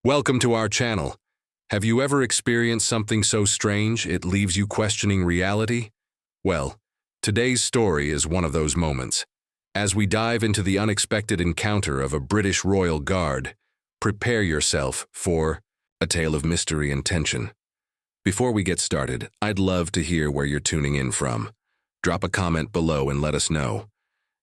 Welcome to our channel. Have you ever experienced something so strange it leaves you questioning reality? Well, today's story is one of those moments. As we dive into the unexpected encounter of a British royal guard, prepare yourself for a tale of mystery and tension. Before we get started, I'd love to hear where you're tuning in from. Drop a comment below and let us know.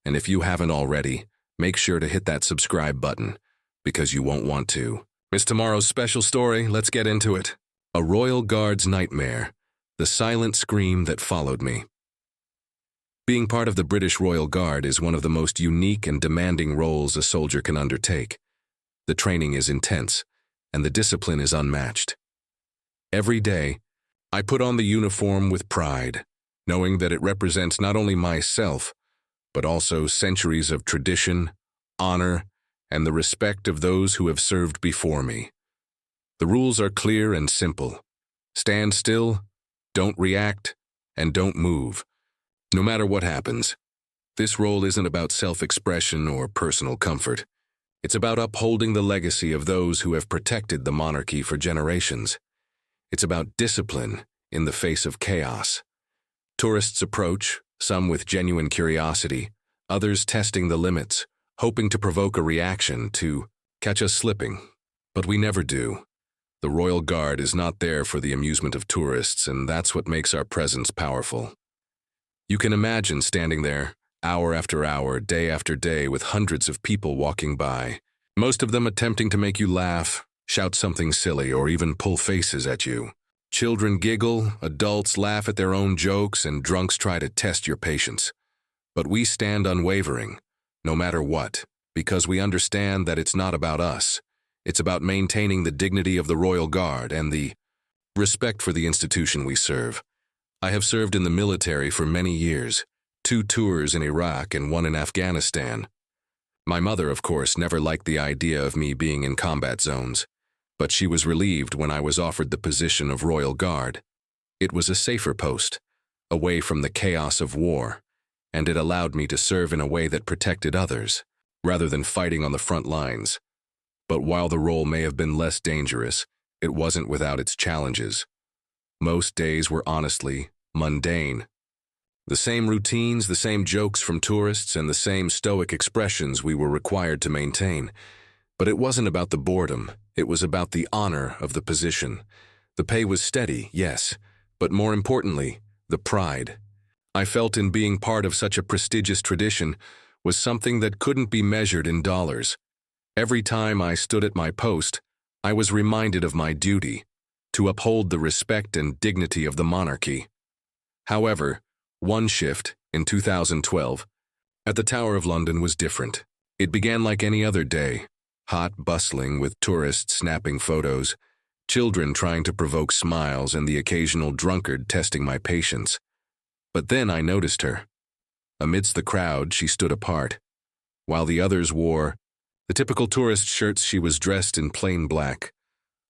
And if you haven't already, make sure to hit that subscribe button, because you won't want to miss tomorrow's special story. Let's get into it. A royal guard's nightmare, the silent scream that followed me. Being part of the British Royal Guard is one of the most unique and demanding roles a soldier can undertake. The training is intense, and the discipline is unmatched. Every day, I put on the uniform with pride, knowing that it represents not only myself, but also centuries of tradition, honor, and the respect of those who have served before me. The rules are clear and simple. Stand still, don't react, and don't move, no matter what happens. This role isn't about self-expression or personal comfort. It's about upholding the legacy of those who have protected the monarchy for generations. It's about discipline in the face of chaos. Tourists approach, some with genuine curiosity, others testing the limits, hoping to provoke a reaction to catch us slipping. But we never do. The Royal Guard is not there for the amusement of tourists, and that's what makes our presence powerful. You can imagine standing there, hour after hour, day after day, with hundreds of people walking by, most of them attempting to make you laugh, shout something silly, or even pull faces at you. Children giggle, adults laugh at their own jokes, and drunks try to test your patience. But we stand unwavering, no matter what, because we understand that it's not about us. It's about maintaining the dignity of the Royal Guard and the respect for the institution we serve. I have served in the military for many years, 2 tours in Iraq and 1 in Afghanistan. My mother, of course, never liked the idea of me being in combat zones, but she was relieved when I was offered the position of Royal Guard. It was a safer post, away from the chaos of war, and it allowed me to serve in a way that protected others, rather than fighting on the front lines. But while the role may have been less dangerous, it wasn't without its challenges. Most days were honestly mundane. The same routines, the same jokes from tourists, and the same stoic expressions we were required to maintain. But it wasn't about the boredom, it was about the honor of the position. The pay was steady, yes, but more importantly, the pride I felt in being part of such a prestigious tradition was something that couldn't be measured in dollars. Every time I stood at my post, I was reminded of my duty, to uphold the respect and dignity of the monarchy. However, one shift, in 2012, at the Tower of London was different. It began like any other day, hot, bustling, with tourists snapping photos, children trying to provoke smiles, and the occasional drunkard testing my patience. But then I noticed her. Amidst the crowd, she stood apart. While the others wore the typical tourist shirts, she was dressed in plain black,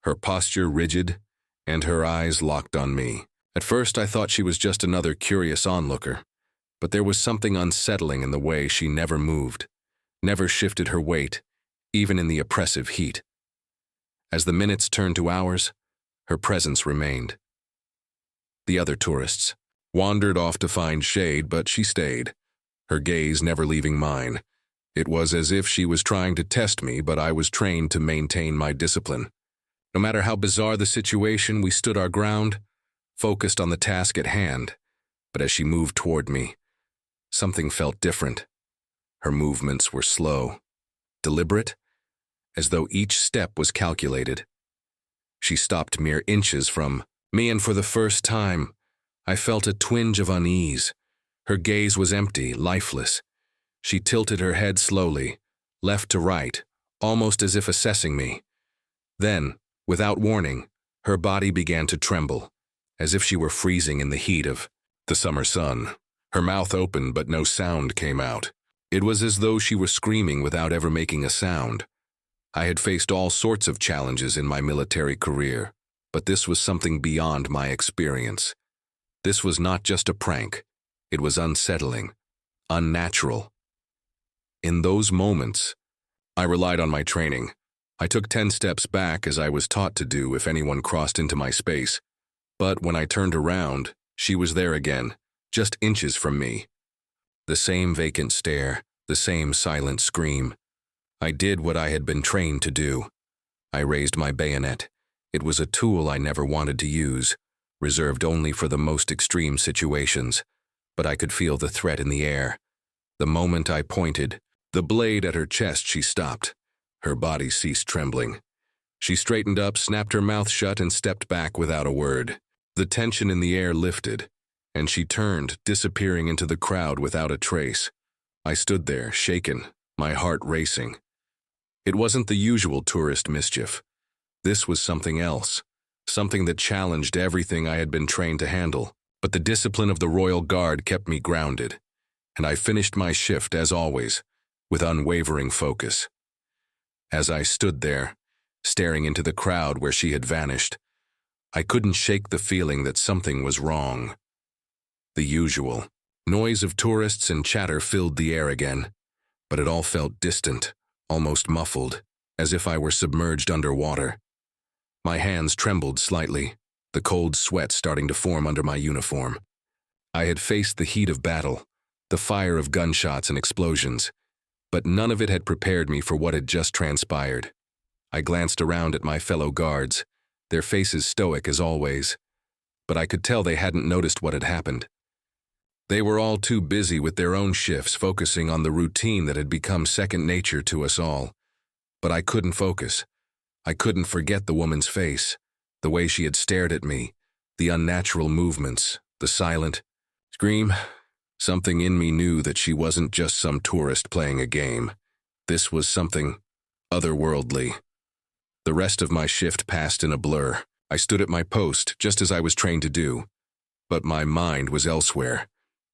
her posture rigid, and her eyes locked on me. At first, I thought she was just another curious onlooker, but there was something unsettling in the way she never moved, never shifted her weight, even in the oppressive heat. As the minutes turned to hours, her presence remained. The other tourists wandered off to find shade, but she stayed, her gaze never leaving mine. It was as if she was trying to test me, but I was trained to maintain my discipline. No matter how bizarre the situation, we stood our ground, focused on the task at hand. But as she moved toward me, something felt different. Her movements were slow, deliberate, as though each step was calculated. She stopped mere inches from me, and for the first time, I felt a twinge of unease. Her gaze was empty, lifeless. She tilted her head slowly, left to right, almost as if assessing me. Then, without warning, her body began to tremble, as if she were freezing in the heat of the summer sun. Her mouth opened, but no sound came out. It was as though she were screaming without ever making a sound. I had faced all sorts of challenges in my military career, but this was something beyond my experience. This was not just a prank. It was unsettling, unnatural. In those moments, I relied on my training, I took 10 steps back as I was taught to do if anyone crossed into my space. But when I turned around, she was there again, just inches from me. The same vacant stare, the same silent scream. I did what I had been trained to do. I raised my bayonet. It was a tool I never wanted to use, reserved only for the most extreme situations, but I could feel the threat in the air. The moment I pointed, the blade at her chest, she stopped. Her body ceased trembling. She straightened up, snapped her mouth shut, and stepped back without a word. The tension in the air lifted, and she turned, disappearing into the crowd without a trace. I stood there, shaken, my heart racing. It wasn't the usual tourist mischief. This was something else, something that challenged everything I had been trained to handle. But the discipline of the Royal Guard kept me grounded, and I finished my shift, as always, with unwavering focus. As I stood there, staring into the crowd where she had vanished, I couldn't shake the feeling that something was wrong. The usual noise of tourists and chatter filled the air again, but it all felt distant, almost muffled, as if I were submerged underwater. My hands trembled slightly, the cold sweat starting to form under my uniform. I had faced the heat of battle, the fire of gunshots and explosions, but none of it had prepared me for what had just transpired. I glanced around at my fellow guards, their faces stoic as always, but I could tell they hadn't noticed what had happened. They were all too busy with their own shifts, focusing on the routine that had become second nature to us all. But I couldn't focus. I couldn't forget the woman's face, the way she had stared at me, the unnatural movements, the silent scream. Something in me knew that she wasn't just some tourist playing a game. This was something otherworldly. The rest of my shift passed in a blur. I stood at my post, just as I was trained to do. But my mind was elsewhere.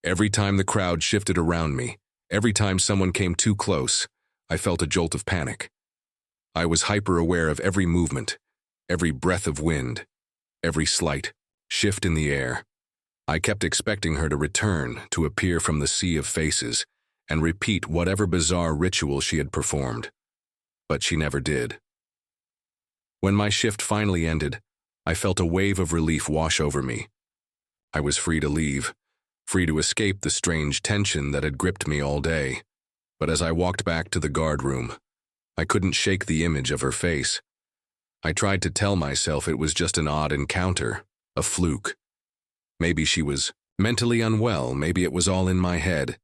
Every time the crowd shifted around me, every time someone came too close, I felt a jolt of panic. I was hyper-aware of every movement, every breath of wind, every slight shift in the air. I kept expecting her to return, to appear from the sea of faces, and repeat whatever bizarre ritual she had performed. But she never did. When my shift finally ended, I felt a wave of relief wash over me. I was free to leave, free to escape the strange tension that had gripped me all day. But as I walked back to the guard room, I couldn't shake the image of her face. I tried to tell myself it was just an odd encounter, a fluke. Maybe she was mentally unwell, maybe it was all in my head.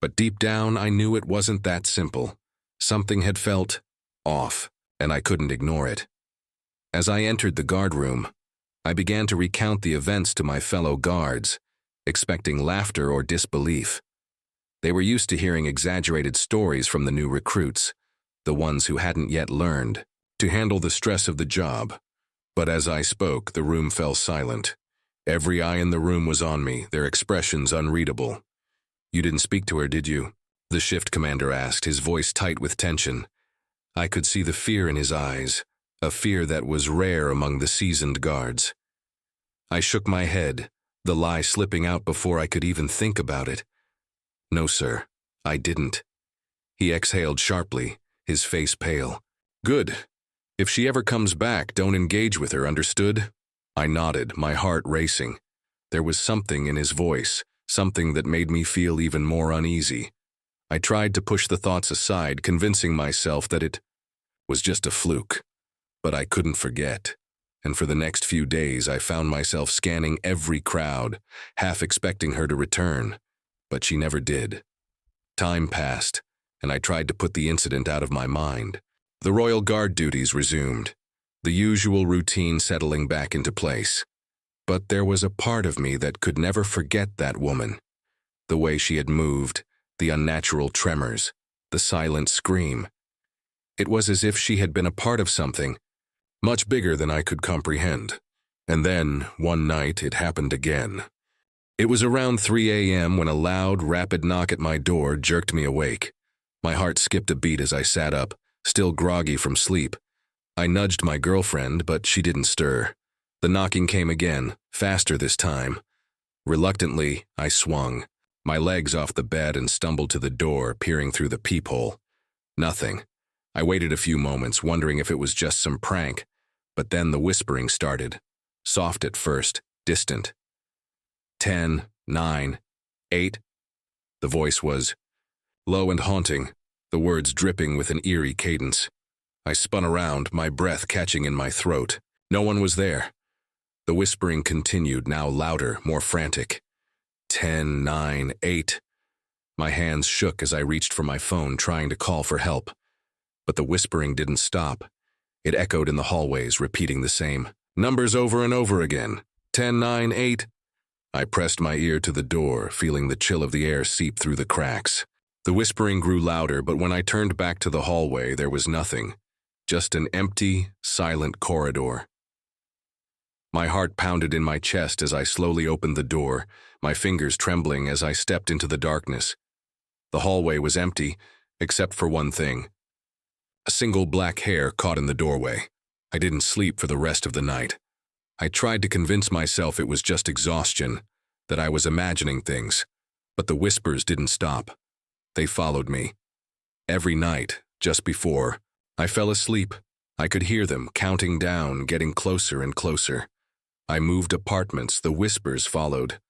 But deep down, I knew it wasn't that simple. Something had felt off, and I couldn't ignore it. As I entered the guard room, I began to recount the events to my fellow guards, expecting laughter or disbelief. They were used to hearing exaggerated stories from the new recruits, the ones who hadn't yet learned to handle the stress of the job. But as I spoke, the room fell silent. Every eye in the room was on me, their expressions unreadable. "You didn't speak to her, did you?" the shift commander asked, his voice tight with tension. I could see the fear in his eyes, a fear that was rare among the seasoned guards. I shook my head, the lie slipping out before I could even think about it. "No, sir, I didn't." He exhaled sharply, his face pale. "Good. If she ever comes back, don't engage with her, understood?" I nodded, my heart racing. There was something in his voice, something that made me feel even more uneasy. I tried to push the thoughts aside, convincing myself that it was just a fluke. But I couldn't forget, and for the next few days I found myself scanning every crowd, half expecting her to return. But she never did. Time passed, and I tried to put the incident out of my mind. The Royal Guard duties resumed, the usual routine settling back into place. But there was a part of me that could never forget that woman. The way she had moved, the unnatural tremors, the silent scream. It was as if she had been a part of something much bigger than I could comprehend. And then, one night, it happened again. It was around 3 a.m. when a loud, rapid knock at my door jerked me awake. My heart skipped a beat as I sat up, still groggy from sleep. I nudged my girlfriend, but she didn't stir. The knocking came again, faster this time. Reluctantly, I swung, my legs off the bed, and stumbled to the door, peering through the peephole. Nothing. I waited a few moments, wondering if it was just some prank, but then the whispering started. Soft at first, distant. 10, 9, 8. The voice was low and haunting, the words dripping with an eerie cadence. I spun around, my breath catching in my throat. No one was there. The whispering continued, now louder, more frantic. 10, 9, 8. My hands shook as I reached for my phone, trying to call for help. But the whispering didn't stop. It echoed in the hallways, repeating the same numbers over and over again. 10, 9, 8. I pressed my ear to the door, feeling the chill of the air seep through the cracks. The whispering grew louder, but when I turned back to the hallway, there was nothing. Just an empty, silent corridor. My heart pounded in my chest as I slowly opened the door, my fingers trembling as I stepped into the darkness. The hallway was empty, except for one thing. A single black hair caught in the doorway. I didn't sleep for the rest of the night. I tried to convince myself it was just exhaustion, that I was imagining things, but the whispers didn't stop. They followed me. Every night, just before I fell asleep, I could hear them counting down, getting closer and closer. I moved apartments, the whispers followed.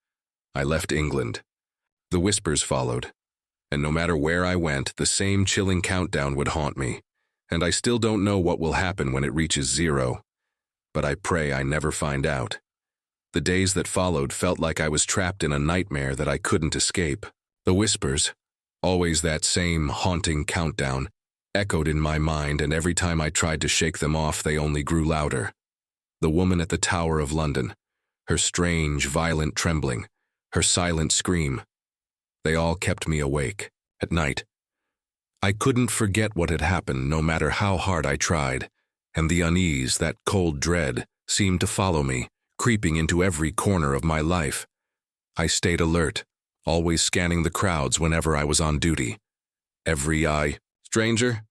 I left England. The whispers followed. And no matter where I went, the same chilling countdown would haunt me. And I still don't know what will happen when it reaches 0. But I pray I never find out. The days that followed felt like I was trapped in a nightmare that I couldn't escape. The whispers, always that same haunting countdown, echoed in my mind, and every time I tried to shake them off, they only grew louder. The woman at the Tower of London, her strange, violent trembling, her silent scream. They all kept me awake at night. I couldn't forget what had happened, no matter how hard I tried, and the unease, that cold dread, seemed to follow me, creeping into every corner of my life. I stayed alert, always scanning the crowds whenever I was on duty. Every eye, stranger?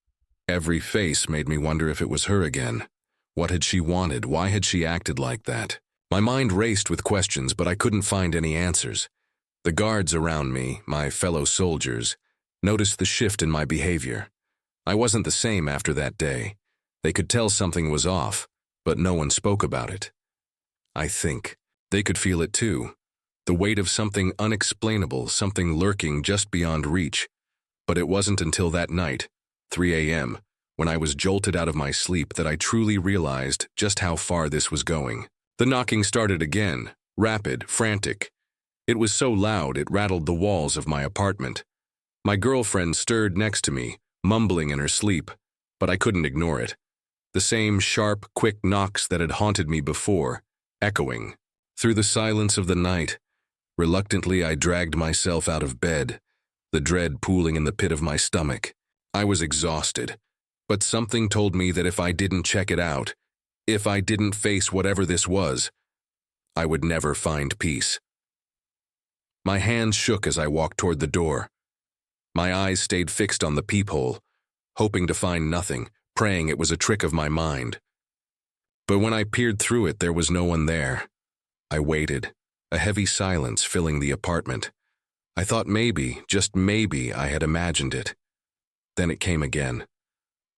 Every face made me wonder if it was her again. What had she wanted? Why had she acted like that? My mind raced with questions, but I couldn't find any answers. The guards around me, my fellow soldiers, noticed the shift in my behavior. I wasn't the same after that day. They could tell something was off, but no one spoke about it. I think they could feel it too. The weight of something unexplainable, something lurking just beyond reach. But it wasn't until that night, 3 a.m., when I was jolted out of my sleep, that I truly realized just how far this was going. The knocking started again, rapid, frantic. It was so loud it rattled the walls of my apartment. My girlfriend stirred next to me, mumbling in her sleep, but I couldn't ignore it. The same sharp, quick knocks that had haunted me before, echoing through the silence of the night. Reluctantly, I dragged myself out of bed, the dread pooling in the pit of my stomach. I was exhausted, but something told me that if I didn't check it out, if I didn't face whatever this was, I would never find peace. My hands shook as I walked toward the door. My eyes stayed fixed on the peephole, hoping to find nothing, praying it was a trick of my mind. But when I peered through it, there was no one there. I waited, a heavy silence filling the apartment. I thought maybe, just maybe, I had imagined it. Then it came again.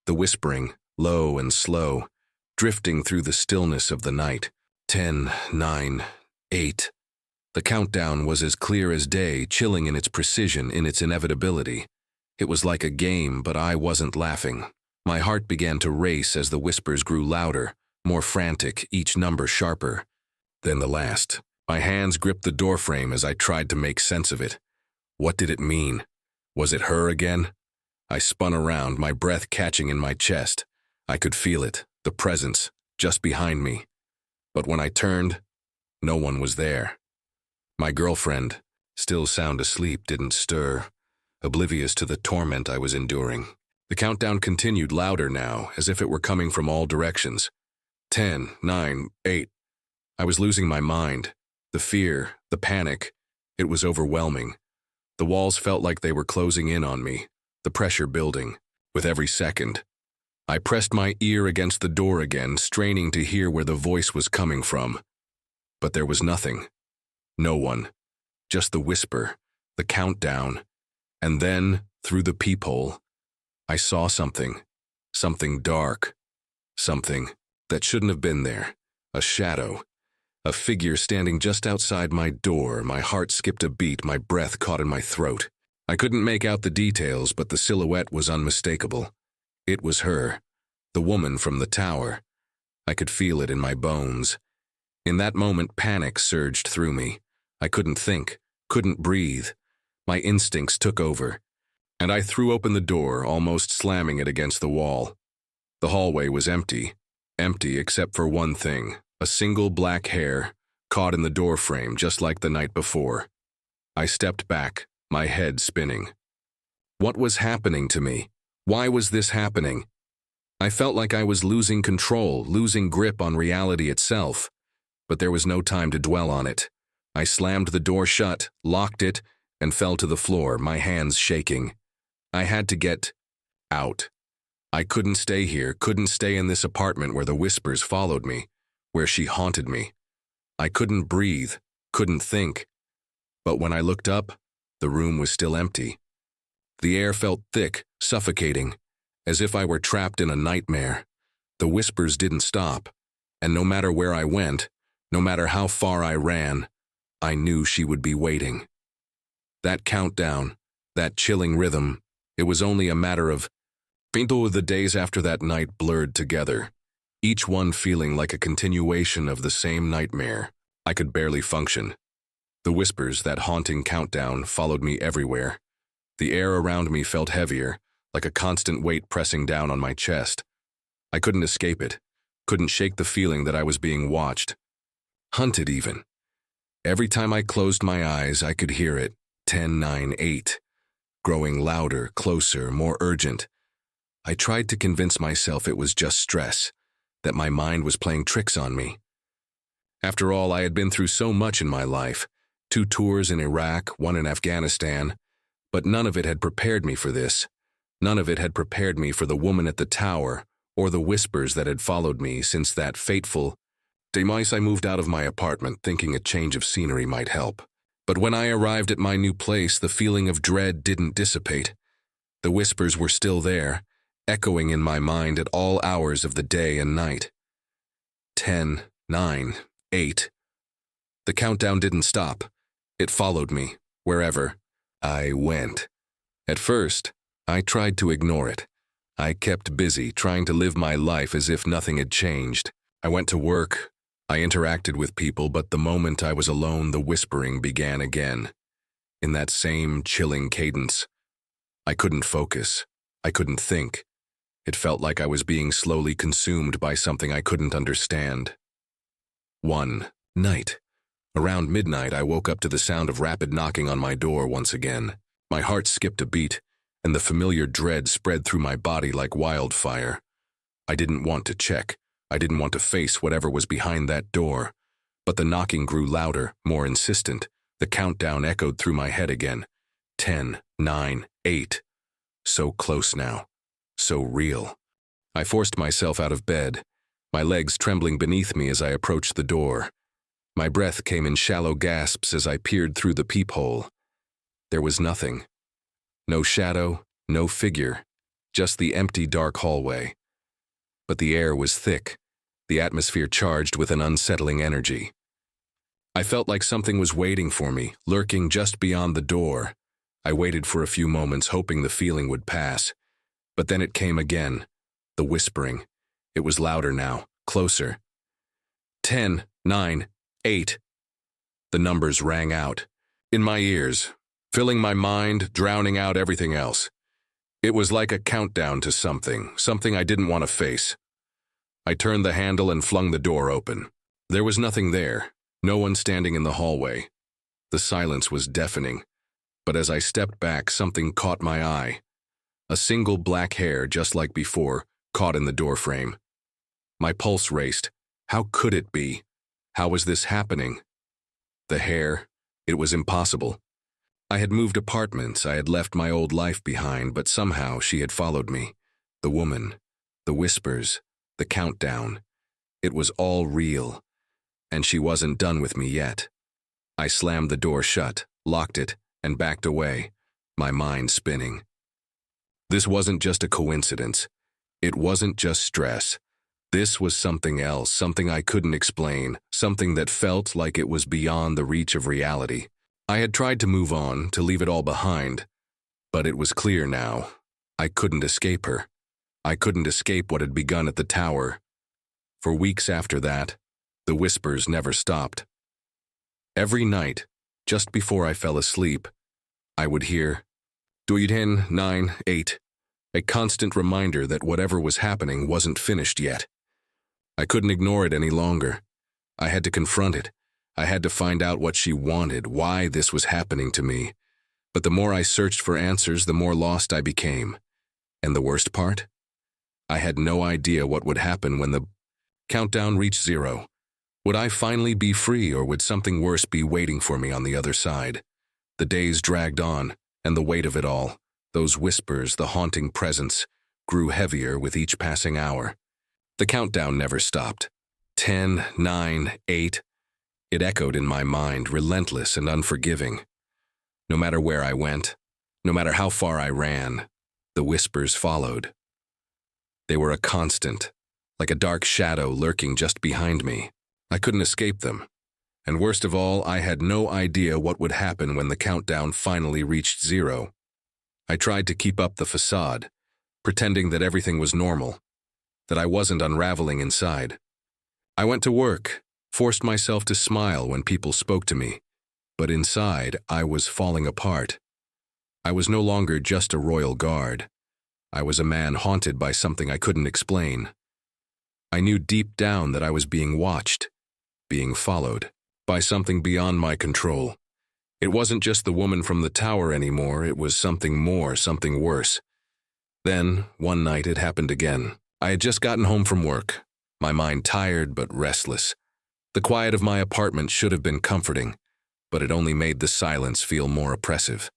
The whispering, low and slow, drifting through the stillness of the night. 10, 9, 8. The countdown was as clear as day, chilling in its precision, in its inevitability. It was like a game, but I wasn't laughing. My heart began to race as the whispers grew louder, more frantic, each number sharper. Then the last. My hands gripped the doorframe as I tried to make sense of it. What did it mean? Was it her again? I spun around, my breath catching in my chest. I could feel it, the presence, just behind me. But when I turned, no one was there. My girlfriend, still sound asleep, didn't stir, oblivious to the torment I was enduring. The countdown continued louder now, as if it were coming from all directions. 10, 9, 8. I was losing my mind. The fear, the panic, it was overwhelming. The walls felt like they were closing in on me, the pressure building. With every second, I pressed my ear against the door again, straining to hear where the voice was coming from. But there was nothing. No one. Just the whisper, the countdown. And then, through the peephole, I saw something. something dark, something that shouldn't have been there, a shadow, a figure standing just outside my door. My heart skipped a beat, my breath caught in my throat. I couldn't make out the details, but the silhouette was unmistakable. It was her, the woman from the tower. I could feel it in my bones. In that moment, panic surged through me. I couldn't think, couldn't breathe. My instincts took over, and I threw open the door, almost slamming it against the wall. The hallway was empty except for one thing, a single black hair caught in the doorframe just like the night before. I stepped back, my head spinning. What was happening to me? Why was this happening? I felt like I was losing control, losing grip on reality itself. But there was no time to dwell on it. I slammed the door shut, locked it, and fell to the floor, my hands shaking. I had to get out. I couldn't stay here, couldn't stay in this apartment where the whispers followed me, where she haunted me. I couldn't breathe, couldn't think. But when I looked up, the room was still empty. The air felt thick, suffocating, as if I were trapped in a nightmare. The whispers didn't stop, and no matter where I went, no matter how far I ran, I knew she would be waiting. That countdown, that chilling rhythm, it was only a matter of the days after that night blurred together, each one feeling like a continuation of the same nightmare. I could barely function. The whispers, that haunting countdown, followed me everywhere. The air around me felt heavier, like a constant weight pressing down on my chest. I couldn't escape it, couldn't shake the feeling that I was being watched. Hunted even. Every time I closed my eyes, I could hear it, 10, 9, 8, growing louder, closer, more urgent. I tried to convince myself it was just stress, that my mind was playing tricks on me. After all, I had been through so much in my life, 2 tours in Iraq, 1 in Afghanistan, but none of it had prepared me for this. None of it had prepared me for the woman at the tower or the whispers that had followed me since that fateful demise. I moved out of my apartment thinking a change of scenery might help. But when I arrived at my new place, the feeling of dread didn't dissipate. The whispers were still there, echoing in my mind at all hours of the day and night. 10, 9, 8. The countdown didn't stop. It followed me, wherever I went. At first, I tried to ignore it. I kept busy, trying to live my life as if nothing had changed. I went to work. I interacted with people, but the moment I was alone, the whispering began again. In that same chilling cadence. I couldn't focus. I couldn't think. It felt like I was being slowly consumed by something I couldn't understand. One night. Around midnight, I woke up to the sound of rapid knocking on my door once again. My heart skipped a beat, and the familiar dread spread through my body like wildfire. I didn't want to check. I didn't want to face whatever was behind that door. But the knocking grew louder, more insistent. The countdown echoed through my head again. 10, 9, 8. So close now. So real. I forced myself out of bed, my legs trembling beneath me as I approached the door. My breath came in shallow gasps as I peered through the peephole. There was nothing. No shadow, no figure, just the empty, dark hallway. But the air was thick, the atmosphere charged with an unsettling energy. I felt like something was waiting for me, lurking just beyond the door. I waited for a few moments, hoping the feeling would pass. But then it came again, the whispering. It was louder now, closer. 10, 9, 8. The numbers rang out, in my ears, filling my mind, drowning out everything else. It was like a countdown to something I didn't want to face. I turned the handle and flung the door open. There was nothing there, no one standing in the hallway. The silence was deafening, but as I stepped back, something caught my eye. A single black hair, just like before, caught in the doorframe. My pulse raced. How could it be? How was this happening? The hair, it was impossible. I had moved apartments, I had left my old life behind, but somehow she had followed me. The woman, the whispers, the countdown. It was all real, and she wasn't done with me yet. I slammed the door shut, locked it, and backed away, my mind spinning. This wasn't just a coincidence. It wasn't just stress. This was something else, something I couldn't explain, something that felt like it was beyond the reach of reality. I had tried to move on, to leave it all behind, but it was clear now. I couldn't escape her. I couldn't escape what had begun at the tower. For weeks after that, the whispers never stopped. Every night, just before I fell asleep, I would hear, "Duiden 9-8," a constant reminder that whatever was happening wasn't finished yet. I couldn't ignore it any longer. I had to confront it. I had to find out what she wanted, why this was happening to me. But the more I searched for answers, the more lost I became. And the worst part? I had no idea what would happen when the countdown reached 0. Would I finally be free, or would something worse be waiting for me on the other side? The days dragged on, and the weight of it all, those whispers, the haunting presence, grew heavier with each passing hour. The countdown never stopped. 10, 9, 8. It echoed in my mind, relentless and unforgiving. No matter where I went, no matter how far I ran, the whispers followed. They were a constant, like a dark shadow lurking just behind me. I couldn't escape them. And worst of all, I had no idea what would happen when the countdown finally reached 0. I tried to keep up the facade, pretending that everything was normal, that I wasn't unraveling inside. I went to work, forced myself to smile when people spoke to me, but inside I was falling apart. I was no longer just a royal guard. I was a man haunted by something I couldn't explain. I knew deep down that I was being watched, being followed, by something beyond my control. It wasn't just the woman from the tower anymore, it was something more, something worse. Then, one night, it happened again. I had just gotten home from work, my mind tired but restless. The quiet of my apartment should have been comforting, but it only made the silence feel more oppressive.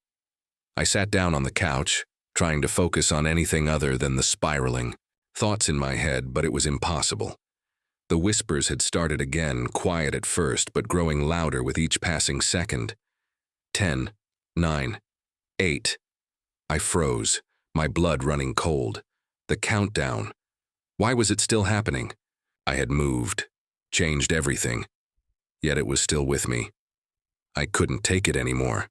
I sat down on the couch, trying to focus on anything other than the spiraling thoughts in my head, but it was impossible. The whispers had started again, quiet at first, but growing louder with each passing second. 10, 9, 8. I froze, my blood running cold. The countdown. Why was it still happening? I had moved, changed everything, yet it was still with me. I couldn't take it anymore.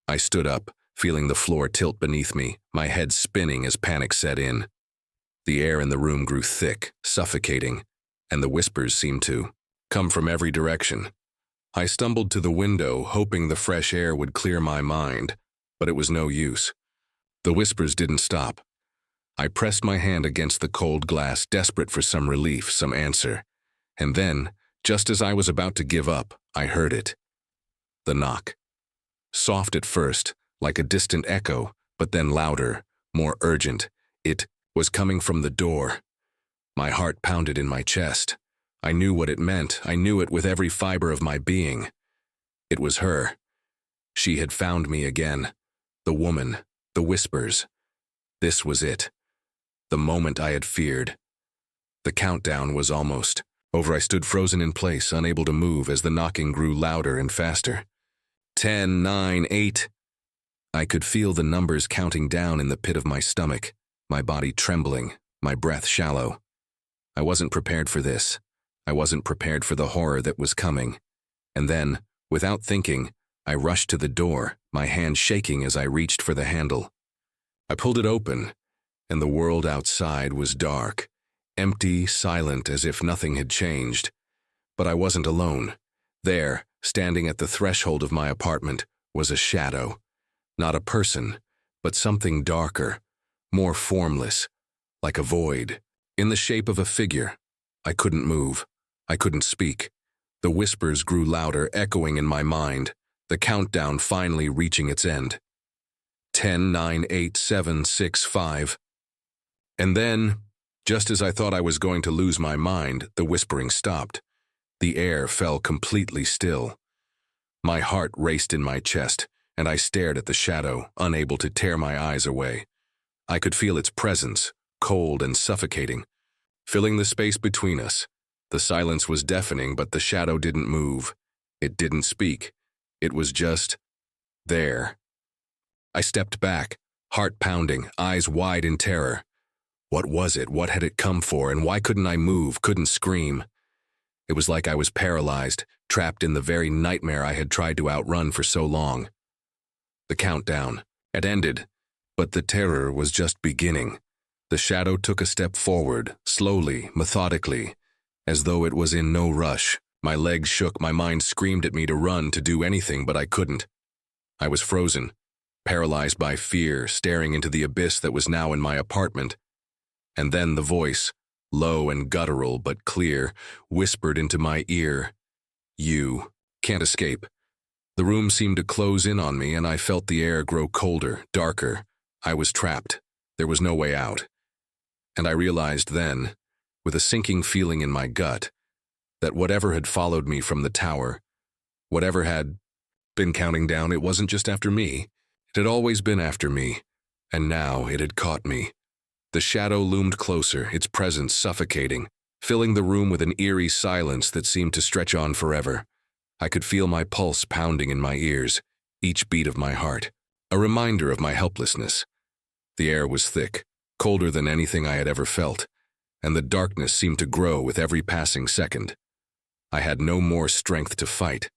I stood up, feeling the floor tilt beneath me, my head spinning as panic set in. The air in the room grew thick, suffocating, and the whispers seemed to come from every direction. I stumbled to the window, hoping the fresh air would clear my mind, but it was no use. The whispers didn't stop. I pressed my hand against the cold glass, desperate for some relief, some answer. And then, just as I was about to give up, I heard it. The knock. Soft at first, like a distant echo, but then louder, more urgent. It was coming from the door. My heart pounded in my chest. I knew what it meant. I knew it with every fiber of my being. It was her. She had found me again. The woman, the whispers. This was it. The moment I had feared. The countdown was almost over. I stood frozen in place, unable to move as the knocking grew louder and faster. 10, 9, 8. I could feel the numbers counting down in the pit of my stomach, my body trembling, my breath shallow. I wasn't prepared for this. I wasn't prepared for the horror that was coming. And then, without thinking, I rushed to the door, my hand shaking as I reached for the handle. I pulled it open, and the world outside was dark, empty, silent, as if nothing had changed. But I wasn't alone. There, standing at the threshold of my apartment, was a shadow. Not a person, but something darker, more formless, like a void, in the shape of a figure. I couldn't move. I couldn't speak. The whispers grew louder, echoing in my mind, the countdown finally reaching its end. 10, 9, 8, 7, 6, 5. And then, just as I thought I was going to lose my mind, the whispering stopped. The air fell completely still. My heart raced in my chest, and I stared at the shadow, unable to tear my eyes away. I could feel its presence, cold and suffocating, filling the space between us. The silence was deafening, but the shadow didn't move. It didn't speak. It was just there. I stepped back, heart pounding, eyes wide in terror. What was it? What had it come for? And why couldn't I move, couldn't scream? It was like I was paralyzed, trapped in the very nightmare I had tried to outrun for so long. The countdown had ended, but the terror was just beginning. The shadow took a step forward, slowly, methodically, as though it was in no rush. My legs shook, my mind screamed at me to run, to do anything, but I couldn't. I was frozen, paralyzed by fear, staring into the abyss that was now in my apartment. And then the voice, low and guttural but clear, whispered into my ear, "You can't escape." The room seemed to close in on me, and I felt the air grow colder, darker. I was trapped. There was no way out. And I realized then, with a sinking feeling in my gut, that whatever had followed me from the tower, whatever had been counting down, it wasn't just after me. It had always been after me, and now it had caught me. The shadow loomed closer, its presence suffocating, filling the room with an eerie silence that seemed to stretch on forever. I could feel my pulse pounding in my ears, each beat of my heart, a reminder of my helplessness. The air was thick, colder than anything I had ever felt, and the darkness seemed to grow with every passing second. I had no more strength to fight.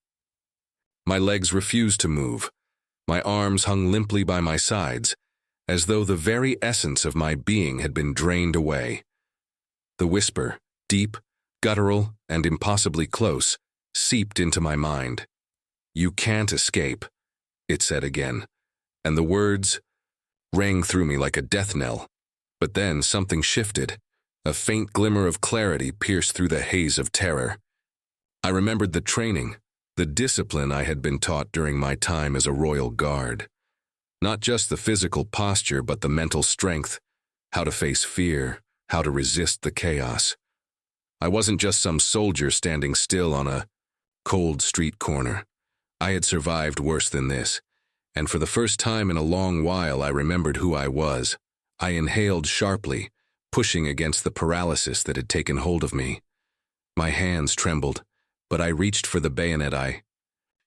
My legs refused to move. My arms hung limply by my sides, as though the very essence of my being had been drained away. The whisper, deep, guttural, and impossibly close, seeped into my mind. "You can't escape," it said again, and the words rang through me like a death knell. But then something shifted. A faint glimmer of clarity pierced through the haze of terror. I remembered the training, the discipline I had been taught during my time as a royal guard. Not just the physical posture, but the mental strength, how to face fear, how to resist the chaos. I wasn't just some soldier standing still on a cold street corner. I had survived worse than this, and for the first time in a long while I remembered who I was. I inhaled sharply, pushing against the paralysis that had taken hold of me. My hands trembled, but I reached for the bayonet I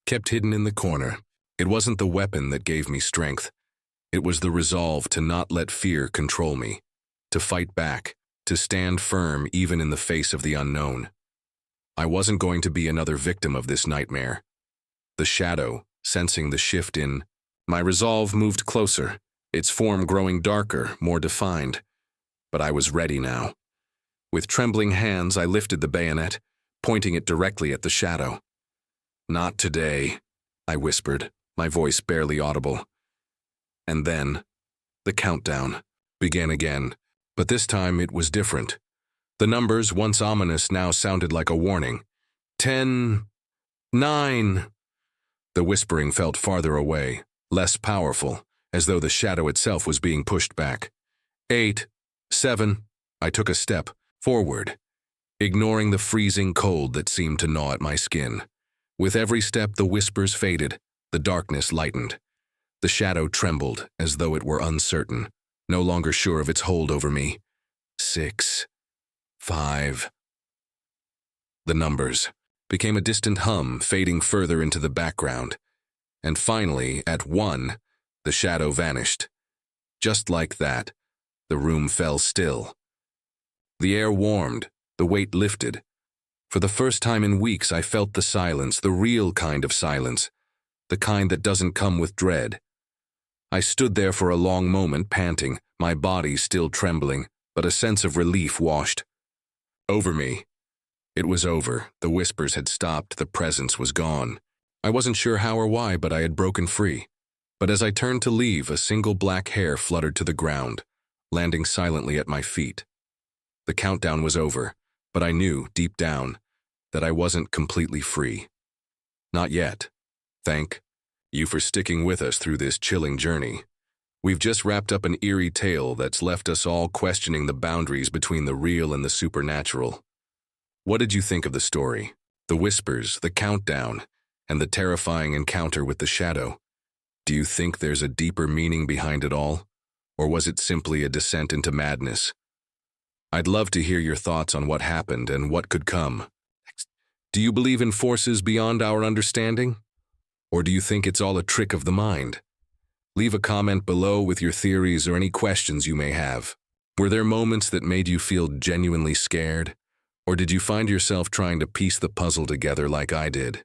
kept hidden in the corner. It wasn't the weapon that gave me strength. It was the resolve to not let fear control me, to fight back, to stand firm even in the face of the unknown. I wasn't going to be another victim of this nightmare. The shadow, sensing the shift in my resolve, moved closer, its form growing darker, more defined. But I was ready now. With trembling hands, I lifted the bayonet, pointing it directly at the shadow. "Not today," I whispered, my voice barely audible. And then, the countdown began again, but this time it was different. The numbers, once ominous, now sounded like a warning. 10, 9. The whispering felt farther away, less powerful, as though the shadow itself was being pushed back. 8, 7. I took a step forward, ignoring the freezing cold that seemed to gnaw at my skin. With every step, the whispers faded, the darkness lightened. The shadow trembled as though it were uncertain, no longer sure of its hold over me. 6, 5. The numbers became a distant hum, fading further into the background. And finally, at 1, the shadow vanished. Just like that, the room fell still. The air warmed, the weight lifted. For the first time in weeks, I felt the silence, the real kind of silence, the kind that doesn't come with dread. I stood there for a long moment, panting, my body still trembling, but a sense of relief washed over me. It was over. The whispers had stopped. The presence was gone. I wasn't sure how or why, but I had broken free. But as I turned to leave, a single black hair fluttered to the ground, landing silently at my feet. The countdown was over, but I knew, deep down, that I wasn't completely free. Not yet. Thank you for sticking with us through this chilling journey. We've just wrapped up an eerie tale that's left us all questioning the boundaries between the real and the supernatural. What did you think of the story? The whispers, the countdown, and the terrifying encounter with the shadow? Do you think there's a deeper meaning behind it all? Or was it simply a descent into madness? I'd love to hear your thoughts on what happened and what could come. Do you believe in forces beyond our understanding? Or do you think it's all a trick of the mind? Leave a comment below with your theories or any questions you may have. Were there moments that made you feel genuinely scared? Or did you find yourself trying to piece the puzzle together like I did?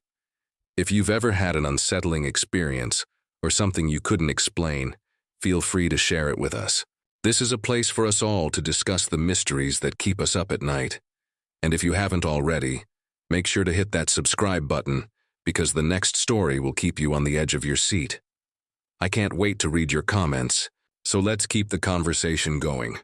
If you've ever had an unsettling experience or something you couldn't explain, feel free to share it with us. This is a place for us all to discuss the mysteries that keep us up at night. And if you haven't already, make sure to hit that subscribe button because the next story will keep you on the edge of your seat. I can't wait to read your comments, so let's keep the conversation going.